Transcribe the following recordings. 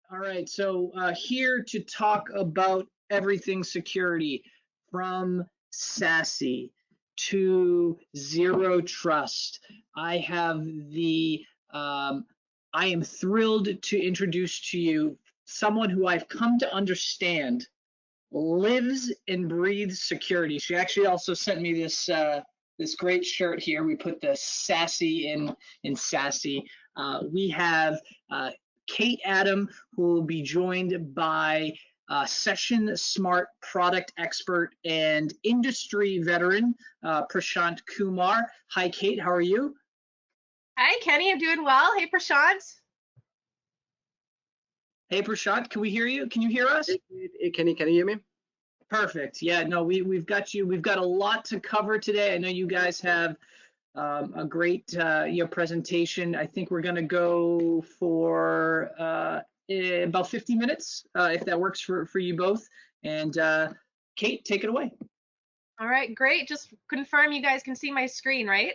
All right, so here to talk about everything security, from SASE to zero trust. I have I am thrilled to introduce to you someone who I've come to understand lives and breathes security. She actually also sent me this this great shirt here. We put the sassy in sassy. We have Kate Adam, who will be joined by Session Smart product expert and industry veteran, Prashant Kumar. Hi, Kate. How are you? Hi, Kenny. I'm doing well. Hey, Prashant. Hey, Prashant. Can we hear you? Can you hear us? Hey, Kenny. Can you hear me? Perfect. Yeah. No, we've got you. We've got a lot to cover today. I know you guys have a great presentation. I think we're going to go for about 50 minutes, if that works for you both. And Kate, take it away. All right, great. Just confirm you guys can see my screen, right?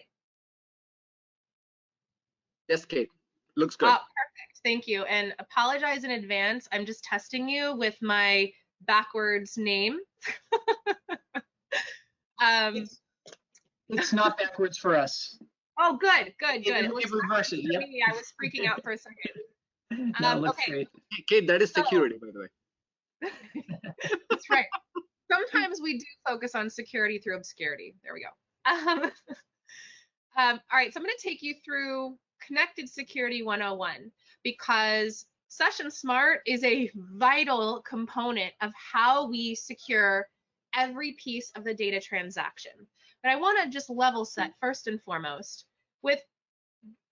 Yes, Kate. Looks good. Oh, perfect. Thank you. And apologize in advance. I'm just testing you with my backwards name. It's not backwards for us. Oh, good. It reverse it. Yep. I was freaking out for a second. No, it looks okay. great. Kate, that is security, by the way. That's right. Sometimes we do focus on security through obscurity. There we go. All right, so I'm going to take you through Connected Security 101 because Session Smart is a vital component of how we secure every piece of the data transaction. But I want to just level set first and foremost with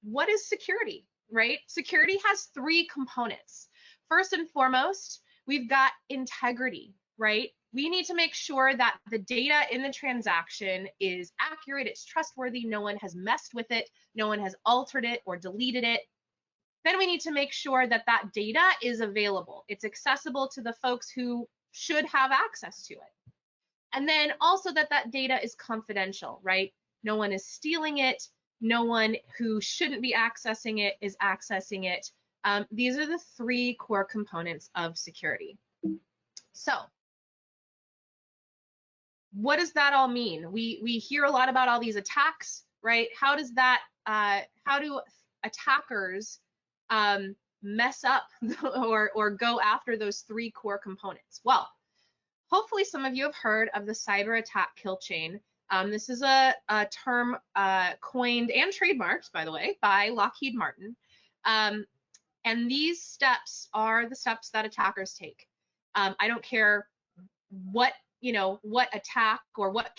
what is security, right? Security has three components. First and foremost, we've got integrity, right? We need to make sure that the data in the transaction is accurate, it's trustworthy, no one has messed with it, no one has altered it or deleted it. Then we need to make sure that that data is available. It's accessible to the folks who should have access to it. And then also that that data is confidential, right? No one is stealing it. No one who shouldn't be accessing it is accessing it. These are the three core components of security. So what does that all mean? We hear a lot about all these attacks, right? How does that, how do attackers mess up or go after those three core components? Well, hopefully some of you have heard of the cyber attack kill chain. This is a term coined and trademarked, by the way, by Lockheed Martin. And these steps are the steps that attackers take. I don't care what, what attack or what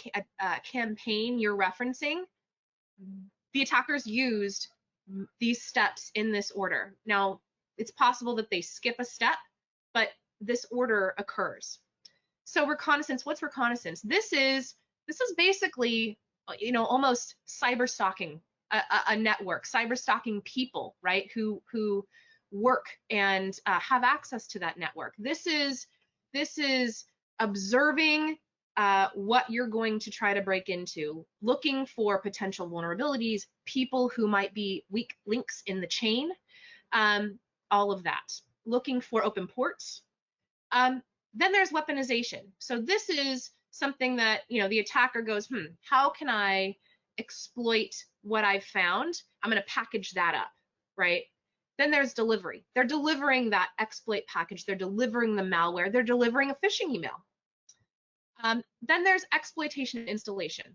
campaign you're referencing, the attackers used these steps in this order. Now, it's possible that they skip a step, but this order occurs. So reconnaissance, what's reconnaissance? This is basically, almost cyber stalking a network, cyber stalking people, right? Who work and have access to that network. This is observing what you're going to try to break into, looking for potential vulnerabilities, people who might be weak links in the chain, all of that. Looking for open ports. Then there's weaponization. So this is something that, the attacker goes, how can I exploit what I've found? I'm going to package that up, right? Then there's delivery. They're delivering that exploit package. They're delivering the malware. They're delivering a phishing email. Then there's exploitation and installation.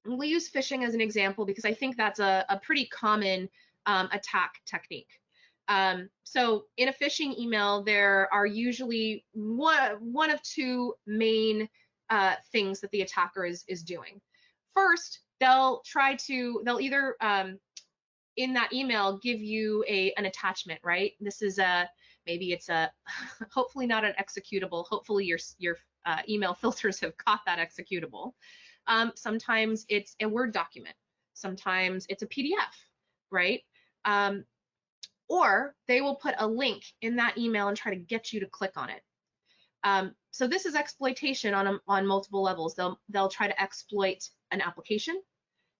And we'll use phishing as an example because I think that's a pretty common attack technique. So in a phishing email, there are usually one of two main things that the attacker is doing. First, they'll either in that email give you an attachment, right? This is maybe it's hopefully not an executable. Hopefully your email filters have caught that executable. Sometimes it's a Word document. Sometimes it's a PDF, right? Or they will put a link in that email and try to get you to click on it. So this is exploitation on multiple levels. They'll try to exploit an application.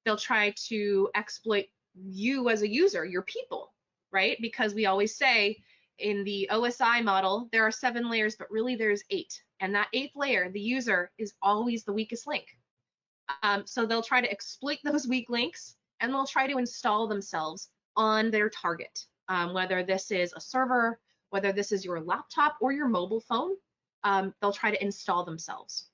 They'll try to exploit you as a user, your people, right? Because we always say in the OSI model, there are 7 layers, but really there's 8. And that 8th layer, the user, is always the weakest link. So they'll try to exploit those weak links, and they'll try to install themselves on their target, whether this is a server, whether this is your laptop or your mobile phone. They'll try to install themselves.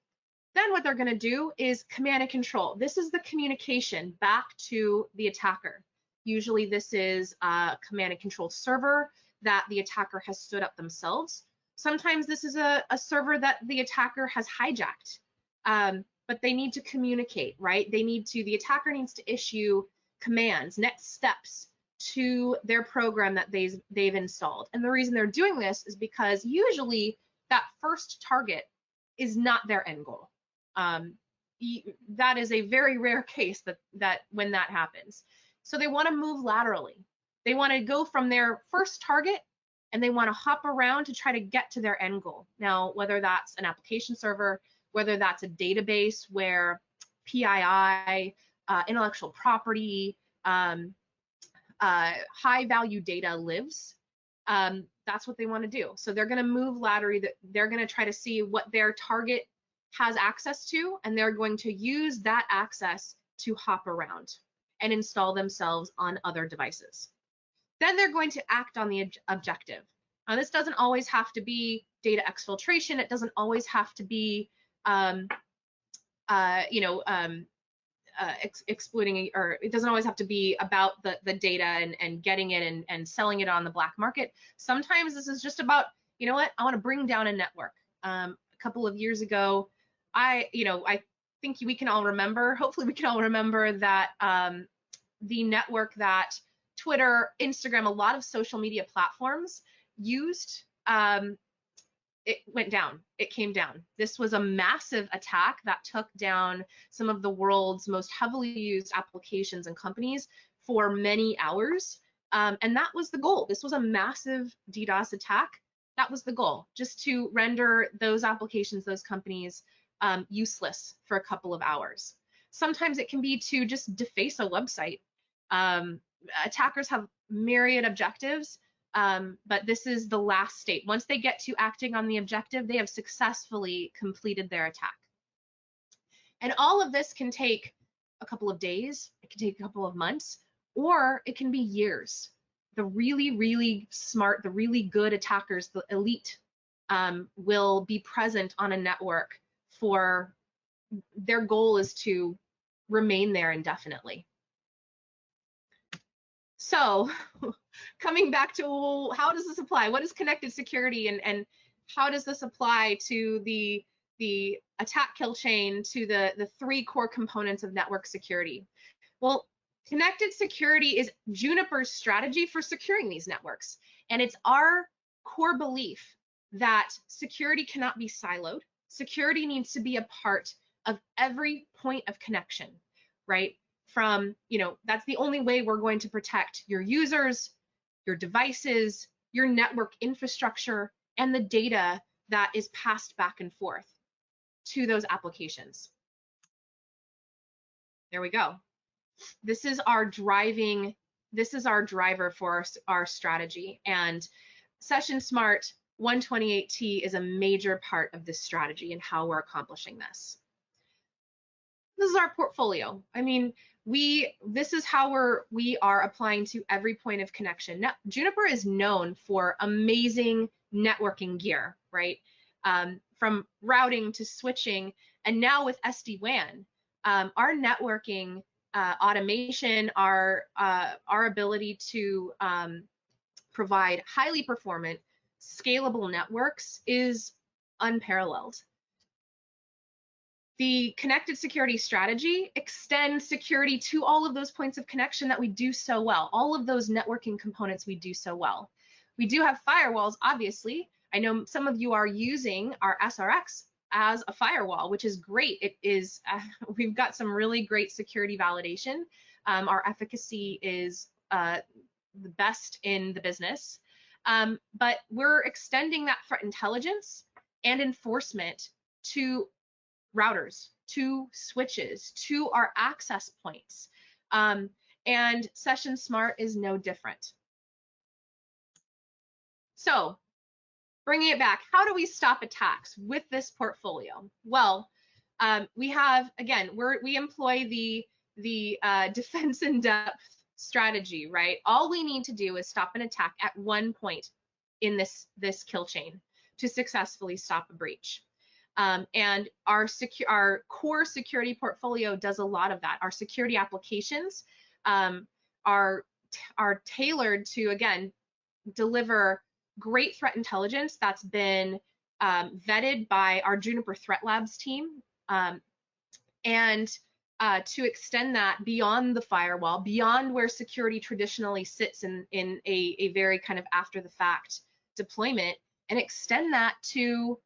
Then what they're going to do is command and control. This is the communication back to the attacker. Usually this is a command and control server that the attacker has stood up themselves. Sometimes this is a server that the attacker has hijacked, but they need to communicate, right? The attacker needs to issue commands, next steps to their program that they've installed. And the reason they're doing this is because usually that first target is not their end goal. That is a very rare case that when that happens. So they want to move laterally. They want to go from their first target and they want to hop around to try to get to their end goal. Now, whether that's an application server, whether that's a database where PII, intellectual property, high value data lives, that's what they want to do. So they're going to move laterally. They're going to try to see what their target has access to, and they're going to use that access to hop around and install themselves on other devices. Then they're going to act on the objective. Now, this doesn't always have to be data exfiltration. It doesn't always have to be exploiting, or it doesn't always have to be about the data and getting it and selling it on the black market. Sometimes this is just about, you know what, I want to bring down a network. A couple of years ago, I think we can all remember, hopefully we can all remember that the network that Twitter, Instagram, a lot of social media platforms used, it went down, it came down. This was a massive attack that took down some of the world's most heavily used applications and companies for many hours. And that was the goal. This was a massive DDoS attack. That was the goal, just to render those applications, those companies, useless for a couple of hours. Sometimes it can be to just deface a website. Attackers have myriad objectives, but this is the last state. Once they get to acting on the objective, they have successfully completed their attack. And all of this can take a couple of days, it can take a couple of months, or it can be years. The really, really smart, the really good attackers, the elite, will be present on a network for, their goal is to remain there indefinitely. So coming back to, how does this apply? What is connected security, and how does this apply to the attack kill chain, to the 3 core components of network security? Well, connected security is Juniper's strategy for securing these networks. And it's our core belief that security cannot be siloed. Security needs to be a part of every point of connection, right? From, that's the only way we're going to protect your users, your devices, your network infrastructure, and the data that is passed back and forth to those applications. There we go. This is our driver for our strategy, and Session Smart 128T is a major part of this strategy and how we're accomplishing this. This is our portfolio. I mean, this is how we are applying to every point of connection. Now, Juniper is known for amazing networking gear, right? From routing to switching, and now with SD-WAN, our networking automation, our ability to provide highly performant, scalable networks is unparalleled. The connected security strategy extends security to all of those points of connection that we do so well, all of those networking components we do so well. We do have firewalls, obviously. I know some of you are using our SRX as a firewall, which is great. It is, we've got some really great security validation. Our efficacy is the best in the business, but we're extending that threat intelligence and enforcement to routers, to switches, to our access points, and Session Smart is no different. So bringing it back, how do we stop attacks with this portfolio? Well, we have, again, we employ the defense in depth strategy, right? All we need to do is stop an attack at one point in this kill chain to successfully stop a breach. And our core security portfolio does a lot of that. Our security applications are tailored to, again, deliver great threat intelligence that's been vetted by our Juniper Threat Labs team, and to extend that beyond the firewall, beyond where security traditionally sits in a very kind of after the fact deployment, and extend that to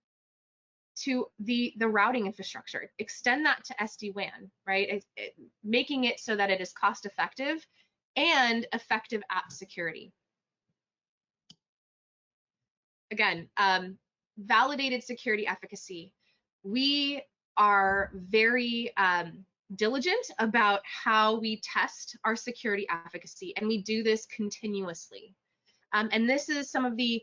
the routing infrastructure, extend that to SD-WAN, right? Making it so that it is cost effective and effective at security. Again, validated security efficacy. We are very diligent about how we test our security efficacy, and we do this continuously. And this is some of the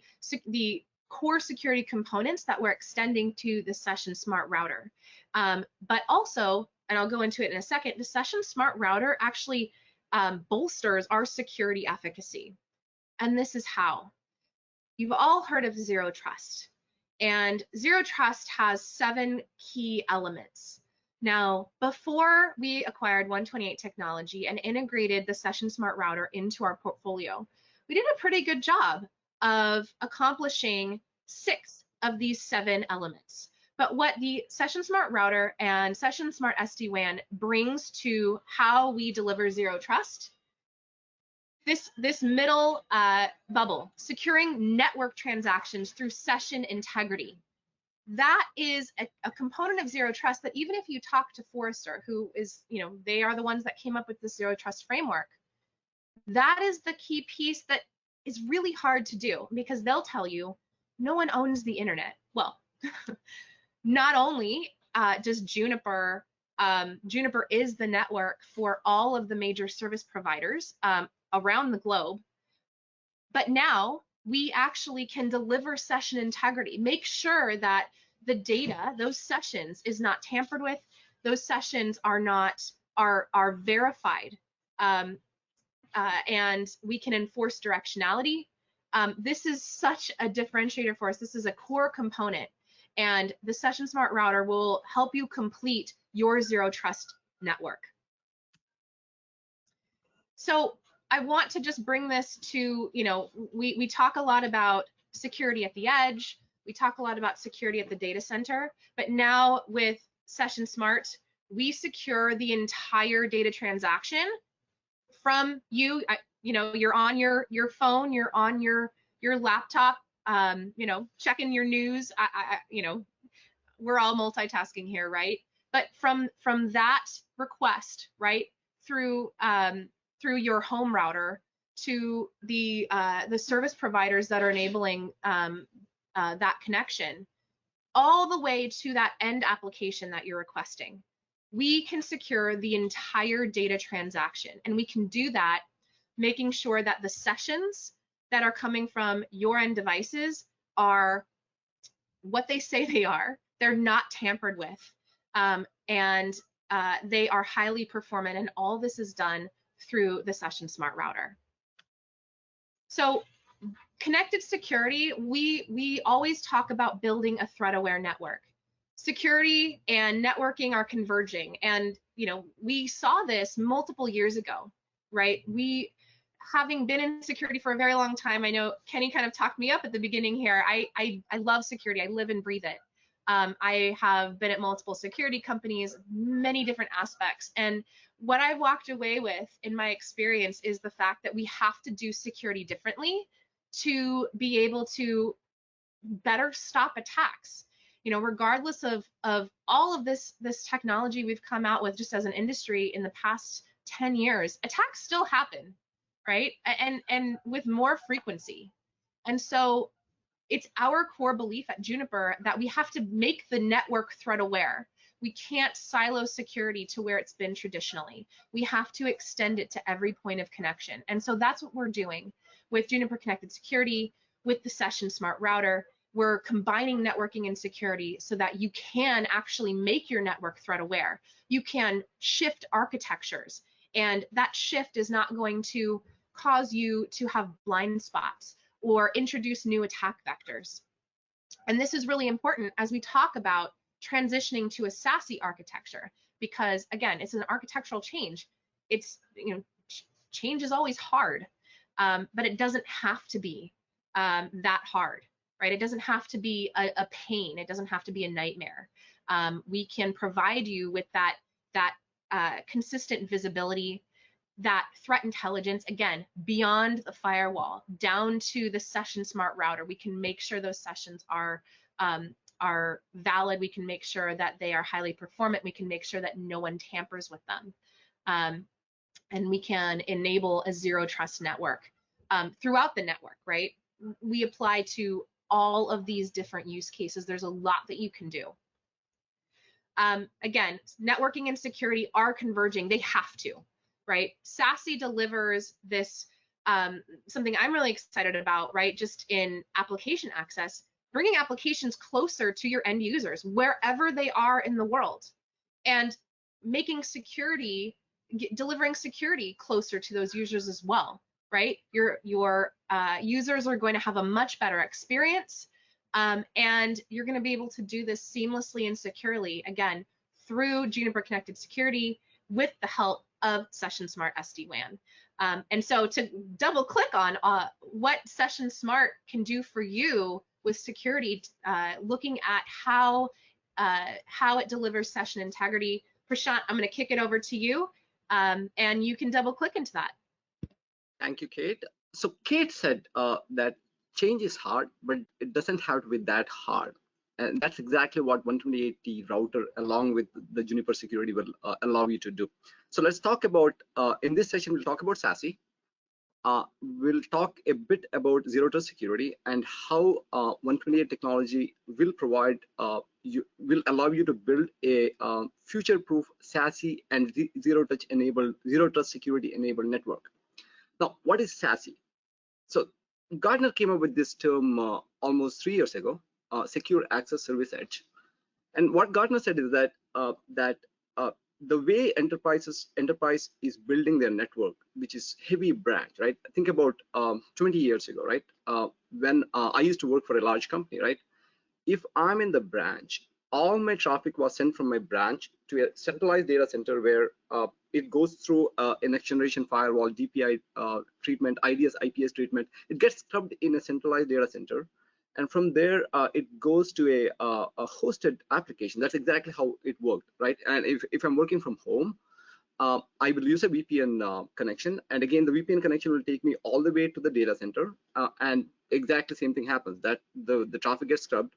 core security components that we're extending to the Session Smart Router. But also, and I'll go into it in a second, the Session Smart Router actually bolsters our security efficacy. And this is how. You've all heard of Zero Trust. And Zero Trust has 7 key elements. Now, before we acquired 128 technology and integrated the Session Smart Router into our portfolio, we did a pretty good job of accomplishing 6 of these 7 elements. But what the Session Smart Router and Session Smart SD-WAN brings to how we deliver Zero Trust, this middle bubble, securing network transactions through session integrity. That is a component of Zero Trust that even if you talk to Forrester, who is, they are the ones that came up with the Zero Trust framework, that is the key piece that is really hard to do, because they'll tell you no one owns the internet. Well, not only does Juniper is the network for all of the major service providers around the globe, but now we actually can deliver session integrity, make sure that the data, those sessions, is not tampered with, those sessions are verified, and we can enforce directionality. This is such a differentiator for us. This is a core component, and the Session Smart Router will help you complete your Zero Trust network. So I want to just bring this to, we talk a lot about security at the edge, we talk a lot about security at the data center, but now with Session Smart, we secure the entire data transaction from you. You're on your phone, you're on your laptop, checking your news. We're all multitasking here, right? But from that request, right, through your home router to the service providers that are enabling that connection, all the way to that end application that you're requesting, we can secure the entire data transaction. And we can do that making sure that the sessions that are coming from your end devices are what they say they are. They're not tampered with, and they are highly performant, and all this is done through the Session Smart Router. So connected security, we always talk about building a threat-aware network. Security and networking are converging, and we saw this multiple years ago, right? We, having been in security for a very long time, I know Kenny kind of talked me up at the beginning here. I love security. I live and breathe it. I have been at multiple security companies, many different aspects, and what I've walked away with in my experience is the fact that we have to do security differently to be able to better stop attacks. Regardless of all of this technology we've come out with just as an industry in the past 10 years, attacks still happen, right? And with more frequency. And so it's our core belief at Juniper that we have to make the network threat aware. We can't silo security to where it's been traditionally. We have to extend it to every point of connection. And so that's what we're doing with Juniper Connected Security. with the Session Smart Router, we're combining networking and security so that you can actually make your network threat aware. You can shift architectures, and that shift is not going to cause you to have blind spots or introduce new attack vectors. And this is really important as we talk about transitioning to a SASE architecture, because again, it's an architectural change. It's, change is always hard, but it doesn't have to be that hard, right? It doesn't have to be a pain. It doesn't have to be a nightmare. We can provide you with that consistent visibility, that threat intelligence, again, beyond the firewall, down to the Session Smart Router. We can make sure those sessions are valid. We can make sure that they are highly performant. We can make sure that no one tampers with them. And we can enable a zero trust network throughout the network, right? We apply to all of these different use cases. There's a lot that you can do. Again, networking and security are converging. They have to, right? SASE delivers this, something I'm really excited about, right? Just in application access, bringing applications closer to your end users, wherever they are in the world, and making security, delivering security closer to those users as well, right? Your users are going to have a much better experience, and you're going to be able to do this seamlessly and securely, again, through Juniper Connected Security with the help of Session Smart SD-WAN. And so to double click on what Session Smart can do for you with security, looking at how it delivers session integrity, Prashant, I'm going to kick it over to you, and you can double click into that. Thank you, Kate. So Kate said that change is hard, but it doesn't have to be that hard. And that's exactly what 128T router along with the Juniper security will allow you to do. So let's talk about, in this session, we'll talk about SASE. We'll talk a bit about zero trust security and how 128 technology will provide, will allow you to build a future-proof SASE and zero trust security enabled network. Now, what is SASE? So Gartner came up with this term almost 3 years ago, Secure Access Service Edge. And what Gartner said is that the way enterprise is building their network, which is heavy branch, right? Think about 20 years ago, right? When I used to work for a large company, right? If I'm in the branch, all my traffic was sent from my branch to a centralized data center where it goes through a next generation firewall, DPI treatment, IDS, IPS treatment. It gets scrubbed in a centralized data center. And from there, it goes to a hosted application. That's exactly how it worked, right? And if I'm working from home, I will use a VPN connection. And again, the VPN connection will take me all the way to the data center. And exactly the same thing happens, that the traffic gets scrubbed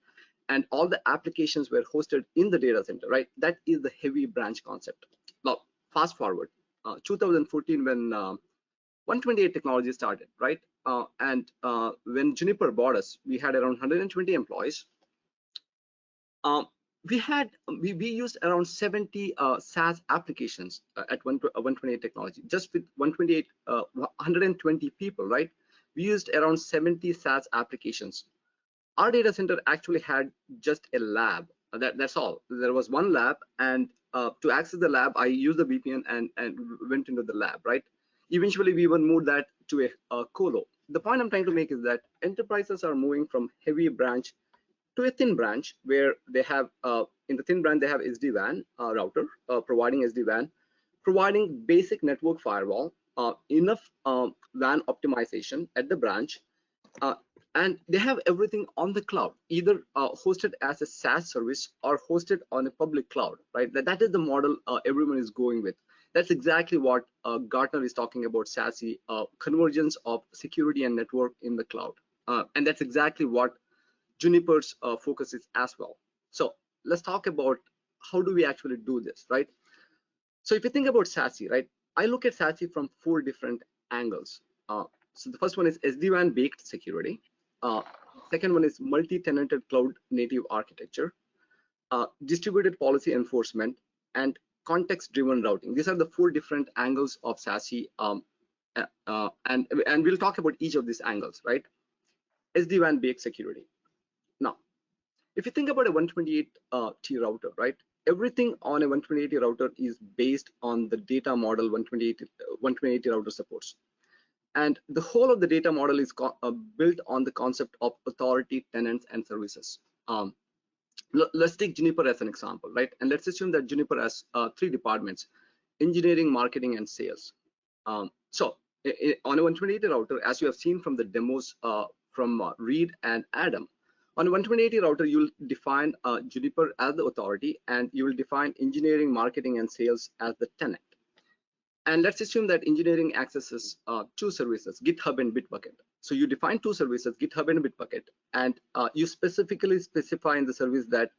and all the applications were hosted in the data center, right? That is the heavy branch concept. Now, fast forward, 2014 when 128 technology started, right? And when Juniper bought us, we had around 120 employees. We used around 70 SaaS applications at 128 technology. Just with 120 people, right? We used around 70 SaaS applications. Our data center actually had just a lab. That's all. There was one lab, and to access the lab, I used the VPN and went into the lab, right? Eventually, we even moved that to a colo. The point I'm trying to make is that enterprises are moving from heavy branch to a thin branch, where they have, in the thin branch, they have SD-WAN router, providing SD-WAN, providing basic network firewall, enough WAN optimization at the branch, and they have everything on the cloud, either hosted as a SaaS service or hosted on a public cloud, right? That is the model everyone is going with. That's exactly what Gartner is talking about, SASE, convergence of security and network in the cloud. And that's exactly what Juniper's focus is as well. So let's talk about how do we actually do this, right? So if you think about SASE, right, I look at SASE from 4 different angles. So the first one is SD-WAN baked security. Second one is multi-tenanted cloud native architecture, distributed policy enforcement, and context-driven routing. These are the 4 different angles of SASE, and we'll talk about each of these angles, right? SD-WAN based security. Now, if you think about a 128T router, right? Everything on a 128T router is based on the data model 128T router supports. And the whole of the data model is built on the concept of authority, tenants, and services. Let's take Juniper as an example, right? And let's assume that Juniper has 3 departments: engineering, marketing, and sales. So on a 128T router, as you have seen from the demos from Reed and Adam, on a 128T router, you'll define Juniper as the authority, and you will define engineering, marketing, and sales as the tenant. And let's assume that engineering accesses 2 services, GitHub and Bitbucket. So you define 2 services, GitHub and Bitbucket, and you specifically specify in the service that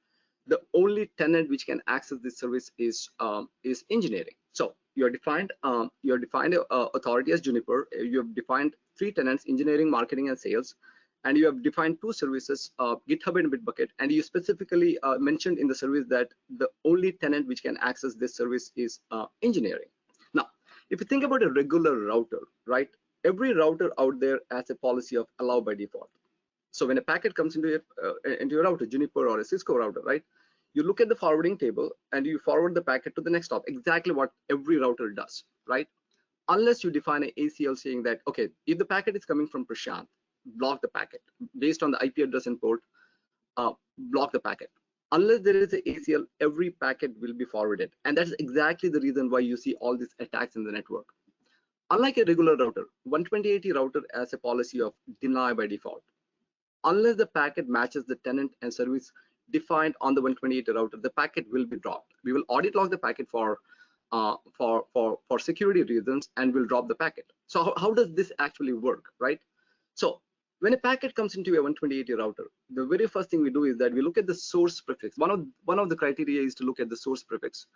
the only tenant which can access this service is engineering. So you're defined authority as Juniper. You have defined 3 tenants: engineering, marketing, and sales. And you have defined 2 services, GitHub and Bitbucket, and you specifically mentioned in the service that the only tenant which can access this service is engineering. Now, if you think about a regular router, right? Every router out there has a policy of allow by default. So when a packet comes into your router, Juniper or a Cisco router, right? You look at the forwarding table and you forward the packet to the next hop. Exactly what every router does, right? Unless you define an ACL saying that, okay, if the packet is coming from Prashant, block the packet based on the IP address and port, block the packet. Unless there is an ACL, every packet will be forwarded. And that's exactly the reason why you see all these attacks in the network. Unlike a regular router, 128T router has a policy of deny by default. Unless the packet matches the tenant and service defined on the 128T router, the packet will be dropped. We will audit log the packet for security reasons, and will drop the packet. So how does this actually work, right? So when a packet comes into a 128T router, the very first thing we do is that we look at the source prefix. One of the criteria is to look at the source prefix.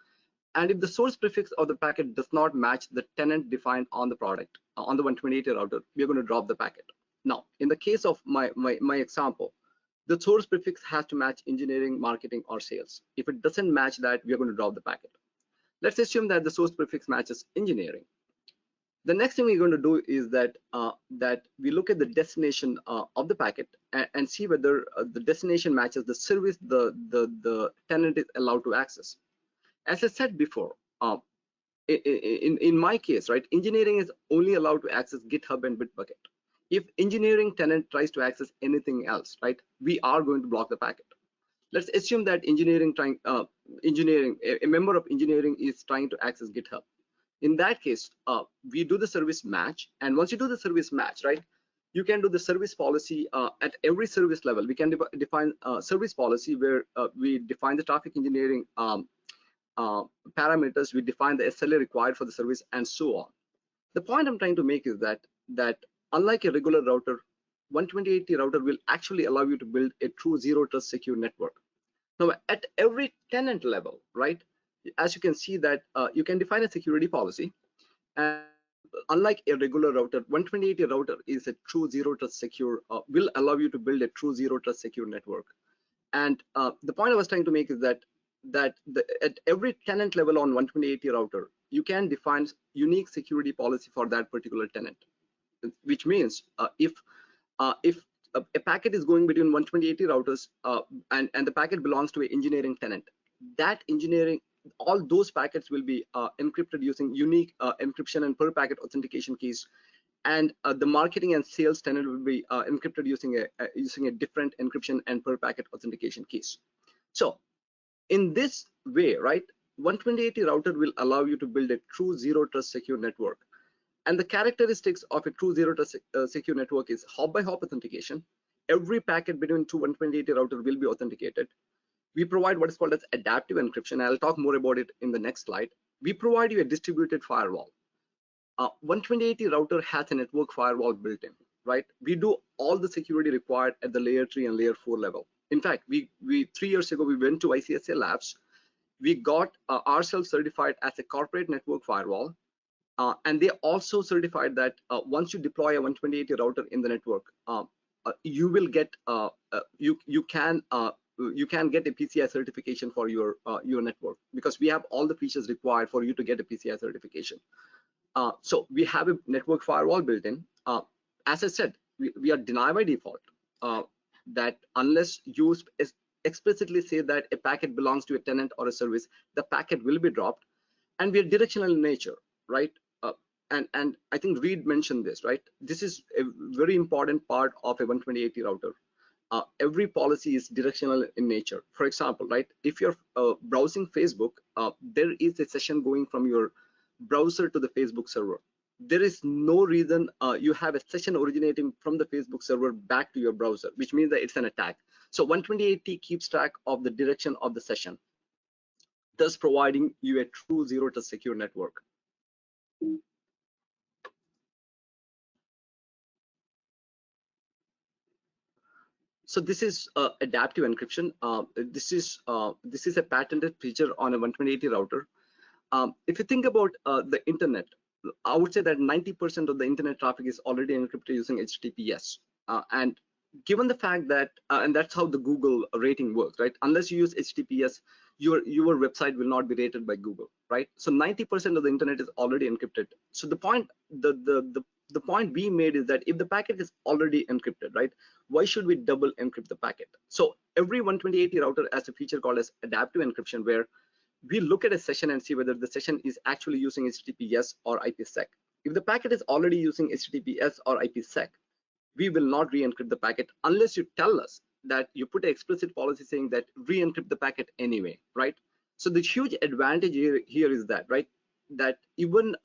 And if the source prefix of the packet does not match the tenant defined on the product, on the 128T router, we're going to drop the packet. Now, in the case of my example, the source prefix has to match engineering, marketing, or sales. If it doesn't match that, we're going to drop the packet. Let's assume that the source prefix matches engineering. The next thing we're going to do is that we look at the destination of the packet and see whether the destination matches the service the tenant is allowed to access. As I said before, in my case, right, engineering is only allowed to access GitHub and Bitbucket. If engineering tenant tries to access anything else, right, we are going to block the packet. Let's assume that a member of engineering is trying to access GitHub. In that case, we do the service match, and once you do the service match, right, you can do the service policy at every service level. We can define service policy where we define the traffic engineering parameters, we define the SLA required for the service, and so on. The point I'm trying to make is that unlike a regular router, 128T router will actually allow you to build a true zero trust secure network. Now, at every tenant level, right, as you can see that you can define a security policy, and unlike a regular router, 128T router is a true zero trust secure, will allow you to build a true zero trust secure network. And the point I was trying to make is that at every tenant level on 128T router, you can define unique security policy for that particular tenant, which means if a packet is going between 128T routers and the packet belongs to an engineering tenant, that engineering, all those packets will be encrypted using unique encryption and per packet authentication keys, and the marketing and sales tenant will be encrypted using a different encryption and per packet authentication keys. So in this way, right, 128T router will allow you to build a true zero trust secure network. And the characteristics of a true zero trust secure network is hop by hop authentication. Every packet between two 128T router will be authenticated. We provide what is called as adaptive encryption. I'll talk more about it in the next slide. We provide you a distributed firewall. 128T router has a network firewall built in, right? We do all the security required at the layer 3 and layer 4 level. In fact, we 3 years ago, we went to ICSA labs. We got ourselves certified as a corporate network firewall. And they also certified that once you deploy a 128T router in the network, you will get you can get a PCI certification for your network, because we have all the features required for you to get a PCI certification. So we have a network firewall built in. As I said, we are deny by default. that unless you explicitly say that a packet belongs to a tenant or a service, the packet will be dropped. And we are directional in nature, right? And I think Reed mentioned this, right? This is a very important part of a 128T router. Every policy is directional in nature. For example, right, if you're browsing Facebook, there is a session going from your browser to the Facebook server. There is no reason you have a session originating from the Facebook server back to your browser, which means that it's an attack. So 128T keeps track of the direction of the session, thus providing you a true zero trust secure network. So this is adaptive encryption. This is a patented feature on a 128T router. If you think about the internet, I would say that 90% of the internet traffic is already encrypted using HTTPS. And given the fact that, and that's how the Google rating works, right? Unless you use HTTPS, your website will not be rated by Google, right? So 90% of the internet is already encrypted. So the point we made is that if the packet is already encrypted, right, why should we double encrypt the packet? So every 128T router has a feature called as adaptive encryption, where we look at a session and see whether the session is actually using HTTPS or IPsec. If the packet is already using HTTPS or IPsec, we will not re-encrypt the packet unless you tell us that you put an explicit policy saying that re-encrypt the packet anyway, right? So the huge advantage here is that, right, that even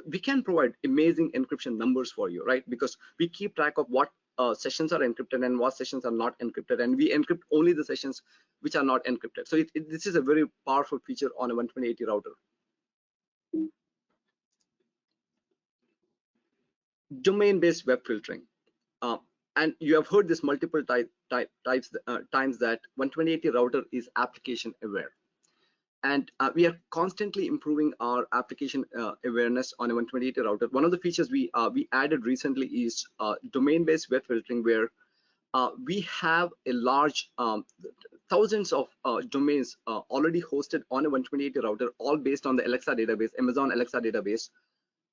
we can provide amazing encryption numbers for you, right? Because we keep track of what sessions are encrypted and what sessions are not encrypted, and we encrypt only the sessions which are not encrypted. So this is a very powerful feature on a 128T router. Domain-based web filtering. And you have heard this multiple times that 128T router is application aware. And we are constantly improving our application awareness on a 128T router. One of the features we added recently is domain-based web filtering, where we have a large thousands of domains already hosted on a 128T router, all based on the Alexa database, Amazon Alexa database.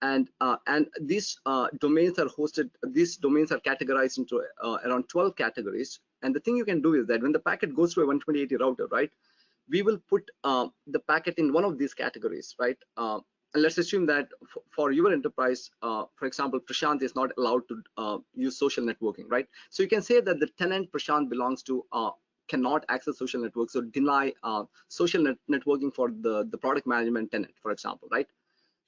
And these domains are hosted, these domains are categorized into around 12 categories. And the thing you can do is that when the packet goes to a 128T router, right, we will put the packet in one of these categories, right? And let's assume that for your enterprise, for example, Prashant is not allowed to use social networking, right? So you can say that the tenant Prashant belongs to cannot access social network, so deny social networking for the product management tenant, for example, right?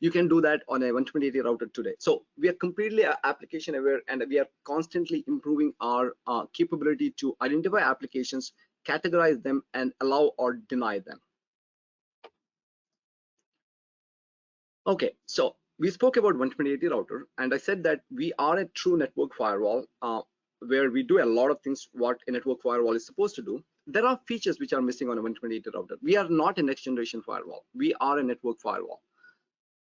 You can do that on a 128T router today. So we are completely application aware, and we are constantly improving our capability to identify applications, categorize them, and allow or deny them. Okay, so we spoke about 128T router, and I said that we are a true network firewall, where we do a lot of things what a network firewall is supposed to do. There are features which are missing on a 128T router. We are not a next generation firewall. We are a network firewall.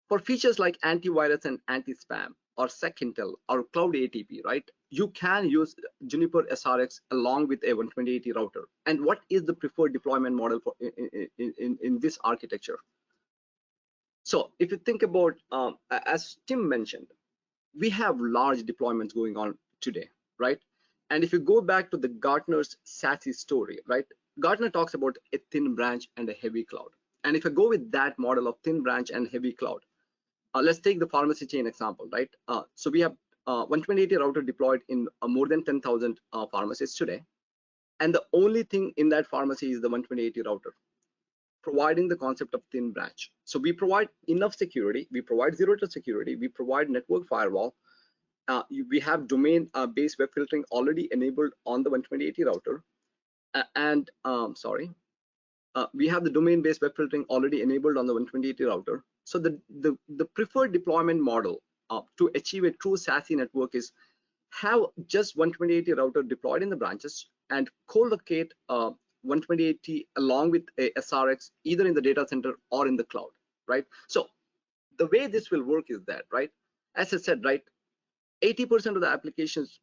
For features like antivirus and anti-spam, or SecIntel, or Cloud ATP, right, you can use Juniper SRX along with a 128T router. And what is the preferred deployment model for in this architecture? So if you think about, as Tim mentioned, we have large deployments going on today, right? And if you go back to the Gartner's SASE story, right, Gartner talks about a thin branch and a heavy cloud. And if I go with that model of thin branch and heavy cloud, let's take the pharmacy chain example, right? So we have 128T router deployed in more than 10,000 pharmacies today. And the only thing in that pharmacy is the 128T router, providing the concept of thin branch. So we provide enough security, we provide zero trust security, we provide network firewall, we have domain-based web filtering already enabled on the 128T router, and we have the domain-based web filtering already enabled on the 128T router. So the preferred deployment model to achieve a true SASE network is have just 128T router deployed in the branches and co-locate 128T along with a SRX either in the data center or in the cloud, right? So the way this will work is that, right, as I said, right, 80% of the applications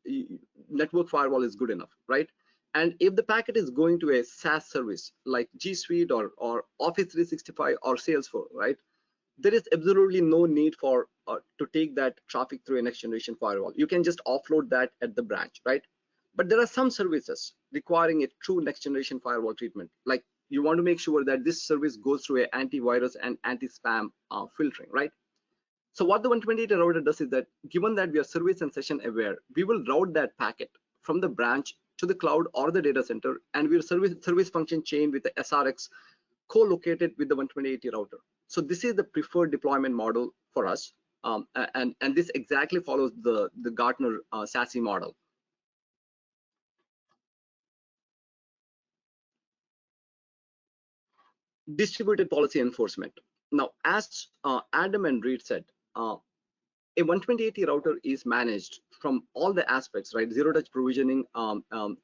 network firewall is good enough, right? And if the packet is going to a SaaS service like G Suite or Office 365 or Salesforce, right, there is absolutely no need for to take that traffic through a next generation firewall. You can just offload that at the branch, right? But there are some services requiring a true next generation firewall treatment. Like you want to make sure that this service goes through an antivirus and anti-spam filtering, right? So what the 128 router does is that, given that we are service and session aware, we will route that packet from the branch to the cloud or the data center, and we'll service function chain with the SRX co-located with the 128 router. So this is the preferred deployment model for us, and this exactly follows the Gartner SASE model. Distributed policy enforcement. Now, as Adam and Reed said, a 128 router is managed from all the aspects, right? Zero touch provisioning, the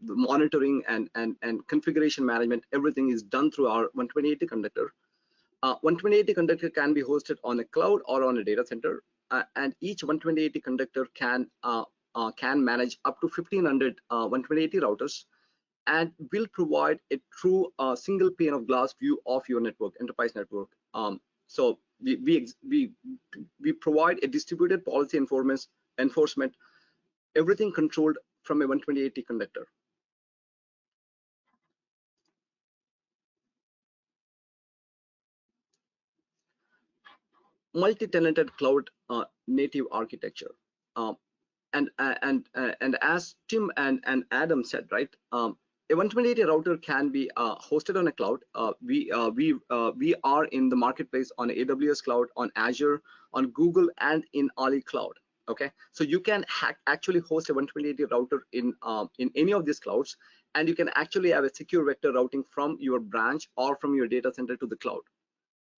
monitoring and configuration management, everything is done through our 128 conductor. 128 conductor can be hosted on a cloud or on a data center, and each 128 conductor can manage up to 1500 128 routers, and will provide a true single pane of glass view of your network, enterprise network. So we provide a distributed policy enforcement, everything controlled from a 128 conductor. Multi-tenanted cloud native architecture. And as Tim and Adam said, right? A 128 router can be hosted on a cloud. We are in the marketplace on AWS cloud, on Azure, on Google, and in Ali Cloud. Okay, so you can actually host a 128 router in any of these clouds, and you can actually have a secure vector routing from your branch or from your data center to the cloud.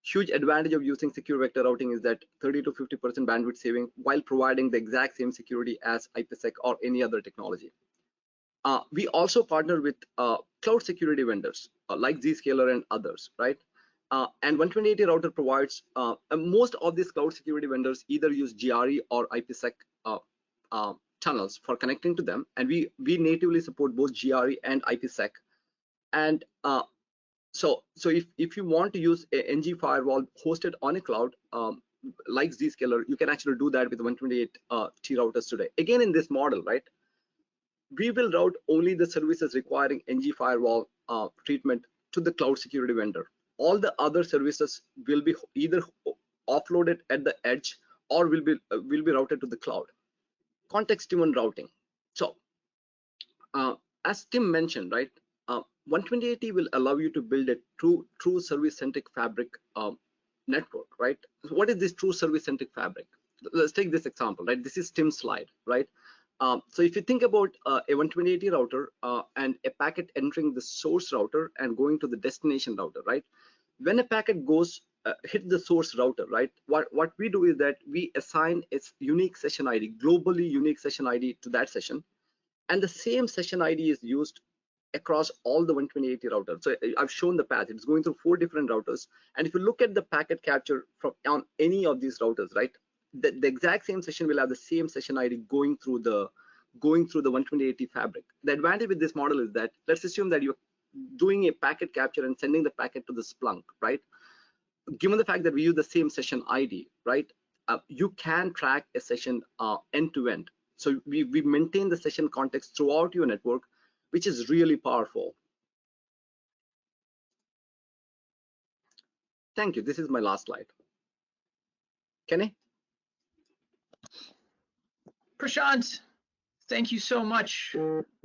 Huge advantage of using secure vector routing is that 30 to 50% bandwidth saving, while providing the exact same security as IPsec or any other technology. We also partner with cloud security vendors like Zscaler and others, right? And 128 router provides, most of these cloud security vendors either use GRE or IPsec tunnels for connecting to them, and we natively support both GRE and IPsec. And so if you want to use a NG firewall hosted on a cloud like Zscaler, you can actually do that with 128 T routers today. Again, in this model, right, we will route only the services requiring NG firewall treatment to the cloud security vendor. All the other services will be either offloaded at the edge or will be routed to the cloud. Context-driven routing. So as Tim mentioned, right, 128 will allow you to build a true service-centric fabric network, right? So what is this true service-centric fabric? Let's take this example, right? This is Tim's slide, right? So if you think about a 128 router and a packet entering the source router and going to the destination router, right? When a packet goes hit the source router, right? What we do is that we assign its unique session ID, globally unique session ID to that session, and the same session ID is used across all the 128 routers. So I've shown the path. It's going through 4 different routers, and if you look at the packet capture from on any of these routers, right, the exact same session will have the same session ID going through the 128 fabric. The advantage with this model is that, let's assume that you're doing a packet capture and sending the packet to the Splunk, right? Given the fact that we use the same session ID, right, you can track a session end to end. So we maintain the session context throughout your network, which is really powerful. Thank you. This is my last slide. Kenny? Prashant, thank you so much.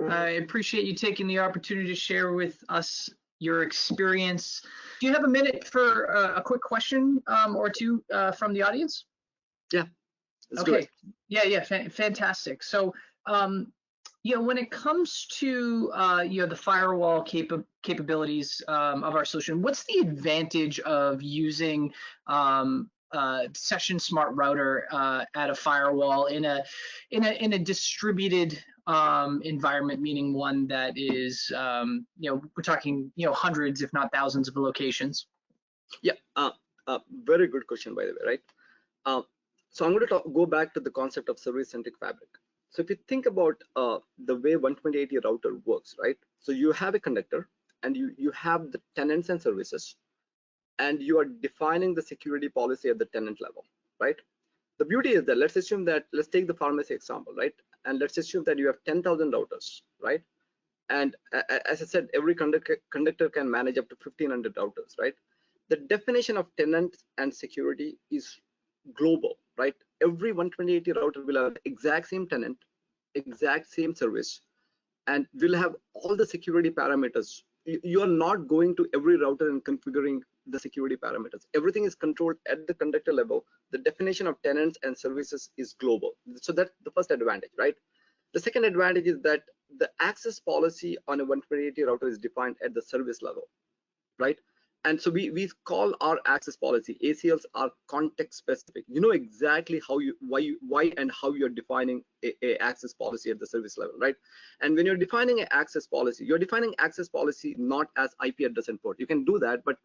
I appreciate you taking the opportunity to share with us your experience. Do you have a minute for a quick question or two from the audience? Yeah. Okay. Yeah. Fantastic. So, when it comes to the firewall capabilities of our solution, what's the advantage of using Session Smart Router at a firewall in a distributed environment, meaning one that is we're talking hundreds, if not thousands, of locations? Yeah, very good question, by the way, right? So I'm going to go back to the concept of service-centric fabric. So if you think about the way 128 router works, right? So you have a conductor, and you have the tenants and services, and you are defining the security policy at the tenant level, right? The beauty is that, let's take the pharmacy example, right? and let's assume that you have 10,000 routers, right? And as I said, every conductor can manage up to 1,500 routers, right? The definition of tenant and security is global, right? Every 128 router will have the exact same tenant, exact same service, and will have all the security parameters. You are not going to every router and configuring the security parameters. Everything is controlled at the conductor level. The definition of tenants and services is global. So that's the first advantage, right? The second advantage is that the access policy on a 128 router is defined at the service level, right? And so we call our access policy, ACLs are context specific. You know exactly how why and how you're defining a access policy at the service level, right? And when you're defining an access policy, you're defining access policy not as IP address and port. You can do that, but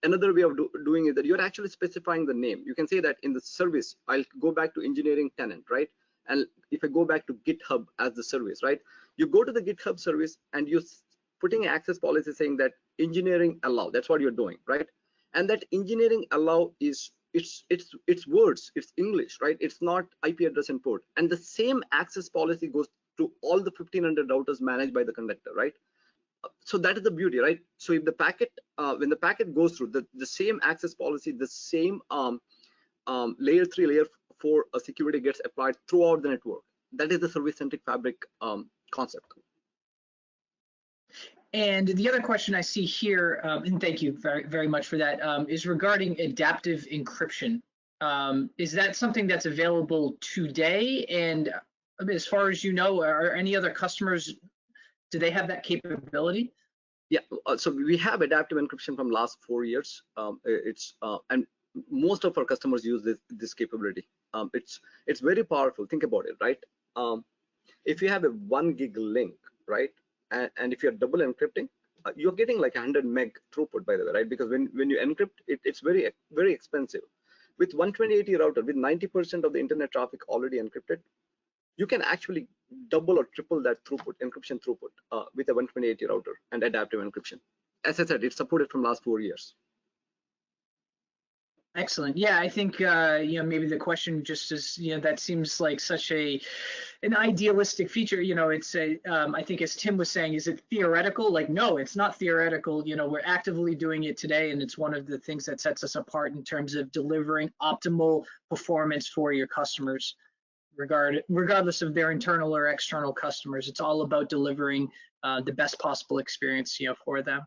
another way of doing it that you're actually specifying the name. You can say that in the service, I'll go back to engineering tenant, right? And if I go back to GitHub as the service, right? You go to the GitHub service and you're putting an access policy saying that engineering allow. That's what you're doing, right? And that engineering allow is it's words, it's English, right? It's not IP address and port. And the same access policy goes to all the 1,500 routers managed by the conductor, right? So that is the beauty, right? So if the packet, when the packet goes through, the same access policy, the same layer 3, layer 4 security gets applied throughout the network. That is the service-centric fabric concept. And the other question I see here, and thank you very, very much for that, is regarding adaptive encryption. Is that something that's available today? And as far as you know, are any other customers, do they have that capability? Yeah, so we have adaptive encryption from last 4 years. And most of our customers use this capability. It's very powerful. Think about it, right? If you have a 1 gig link, right? And if you're double encrypting, you're getting like 100 meg throughput, by the way, right? Because when you encrypt, it's very, very expensive. With 128 router, with 90% of the internet traffic already encrypted, you can actually double or triple that throughput, encryption throughput, with a 128 router and adaptive encryption. As I said, it's supported from last 4 years. Excellent. Yeah, I think maybe the question just is, that seems like such an idealistic feature. It's I think as Tim was saying, is it theoretical? Like, no, it's not theoretical. We're actively doing it today, and it's one of the things that sets us apart in terms of delivering optimal performance for your customers, regardless of their internal or external customers. It's all about delivering the best possible experience, for them.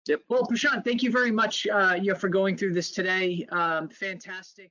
Yep. Well, Prashant, thank you very much for going through this today. Fantastic.